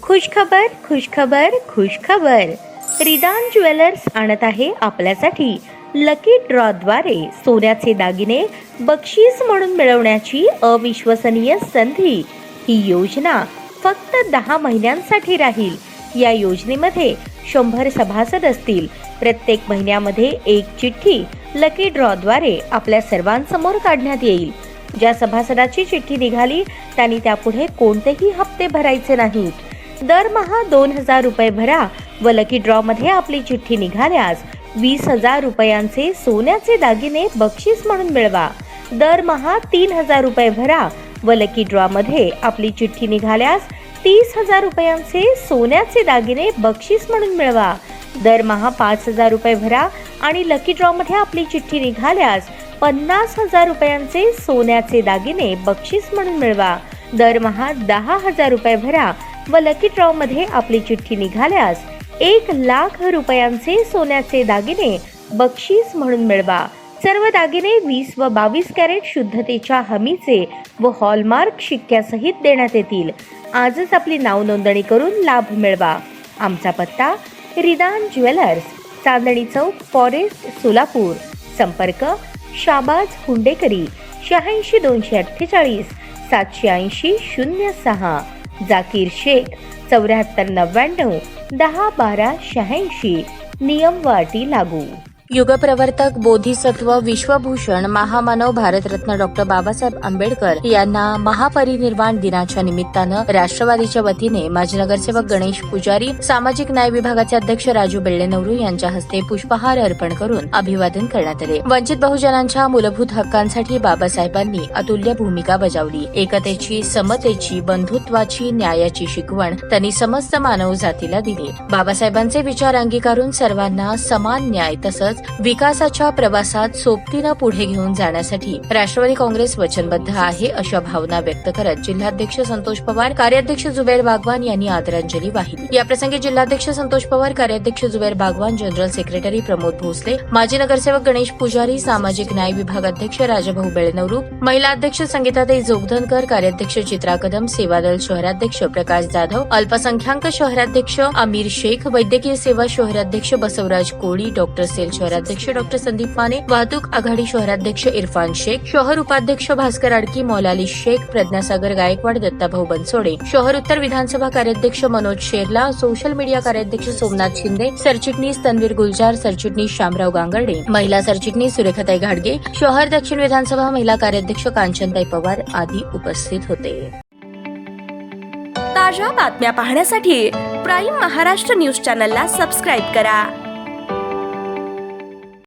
खुशखबर खुशखबर खुशखबर. रिदान jewellers आणत आहे आपल्यासाठी लकी ड्रॉद्वारे सोन्याचे दागिने बक्षीस म्हणून मिळवण्याची अविश्वसनीय संधी. ही योजना फक्त 10 महिन्यांसाठी राहील. या योजनेमध्ये 100 सभासद असतील. प्रत्येक महिन्यामध्ये एक चिठ्ठी लकी ड्रॉद्वारे आपल्या सर्वांसमोर काढण्यात येईल. ज्या सभासदाची चिठ्ठी निघाली त्यांनी त्यापुढे कोणतेही हप्ते भरायचे नाहीत. दरमहा 2000 रुपये भरा व लकी ड्रॉ मध्ये आपली चिठ्ठी निघाल्यास 20,000 रुपयांचे सोन्याचे दागिने बक्षीस म्हणून मिळवा. दरमहा 3000 रुपये भरा व लकी ड्रॉ मध्ये आपली चिठ्ठी निघाल्यास 30,000 रुपयांचे सोन्याचे दागिने बक्षीस म्हणून मिळवा. दरमहा 5,000 रुपये भरा आणि लकी ड्रॉ मध्ये आपली चिठ्ठी निघाल्यास 50,000 रुपयांचे सोन्याचे दागिने बक्षीस म्हणून मिळवा. दरमहा 10,000 रुपये भरा व लकी ड्रॉ मध्ये आपली चिठ्ठी निघाल्यास 1,00,000 रुपयांचे सोन्याचे दागिने बक्षीस म्हणून मिळवा. सर्व दागिने 20 व 22 कॅरेट शुद्धतेच्या हमीचे व हॉलमार्क शिक्क्यासहित देण्यात येतील. आजच आपली नाव नोंदणी करून लाभ मिळवा. आमचा पत्ता रिदान ज्वेलर्स, चांदणी चौक, फॉरेस्ट, सोलापूर. संपर्क शाबाज हुंडेकरी 86 248 780 06. जाकीर शेख 74 99 10 12 86. नियम व अटी लागू. युगप्रवर्तक बोधिसत्व विश्वभूषण महामानव भारतरत्न डॉक्टर बाबासाहेब आंबेडकर यांना महापरिनिर्वाण दिनाच्या निमित्तानं राष्ट्रवादीच्या वतीने माजी नगरसेवक गणेश पुजारी, सामाजिक न्याय विभागाचे अध्यक्ष राजू बेल्लेनवरू यांच्या हस्ते पुष्पहार अर्पण करून अभिवादन करण्यात आले. वंचित बहुजनांच्या मूलभूत हक्कांसाठी बाबासाहेबांनी अतुल्य भूमिका बजावली. एकतेची, समतेची, बंधुत्वाची, न्यायाची शिकवण त्यांनी समस्त मानव जातीला दिली. बाबासाहेबांचे विचार अंगीकारून सर्वांना समान न्याय तसंच विकासाच्या प्रवासात सोबतीनं पुढे घेऊन जाण्यासाठी राष्ट्रवादी काँग्रेस वचनबद्ध आहे, अशा भावना व्यक्त करत जिल्हाध्यक्ष संतोष पवार, कार्याध्यक्ष जुबेर बागवान यांनी आदरांजली वाहिली. याप्रसंगी जिल्हाध्यक्ष संतोष पवार, कार्याध्यक्ष जुबेर बागवान, जनरल सेक्रेटरी प्रमोद भोसले, माजी नगरसेवक गणेश पुजारी, सामाजिक न्याय विभाग अध्यक्ष राजाभाऊ बेळेनवरू, महिला अध्यक्ष संगीताताई जोगधनकर, कार्याध्यक्ष चित्रा कदम, सेवादल शहराध्यक्ष प्रकाश जाधव, अल्पसंख्याक शहराध्यक्ष आमिर शेख, वैद्यकीय सेवा शहराध्यक्ष बसवराज कोळी, डॉक्टर सेल शहराध्यक्ष डॉक्टर संदीप माने, वाहतूक आघाडी शहराध्यक्ष इरफान शेख, शहर उपाध्यक्ष भास्कर आडकी, मौलाली शेख, प्रज्ञासागर गायकवाड, दत्ताभाऊ बनसोडे, शहर उत्तर विधानसभा कार्याध्यक्ष मनोज शेरला, सोशल मीडिया कार्याध्यक्ष सोमनाथ शिंदे, सरचिटणीस तन्वीर गुलजार, सरचिटणीस शामराव गांगर्डे, महिला सरचिटणीस सुरेखाताई घाडगे, शहर दक्षिण विधानसभा महिला कार्याध्यक्ष कांचनताई पवार आदी उपस्थित होते. ताज्या बातम्या पाहण्यासाठी प्राईम महाराष्ट्र न्यूज चॅनलला सबस्क्राईब करा.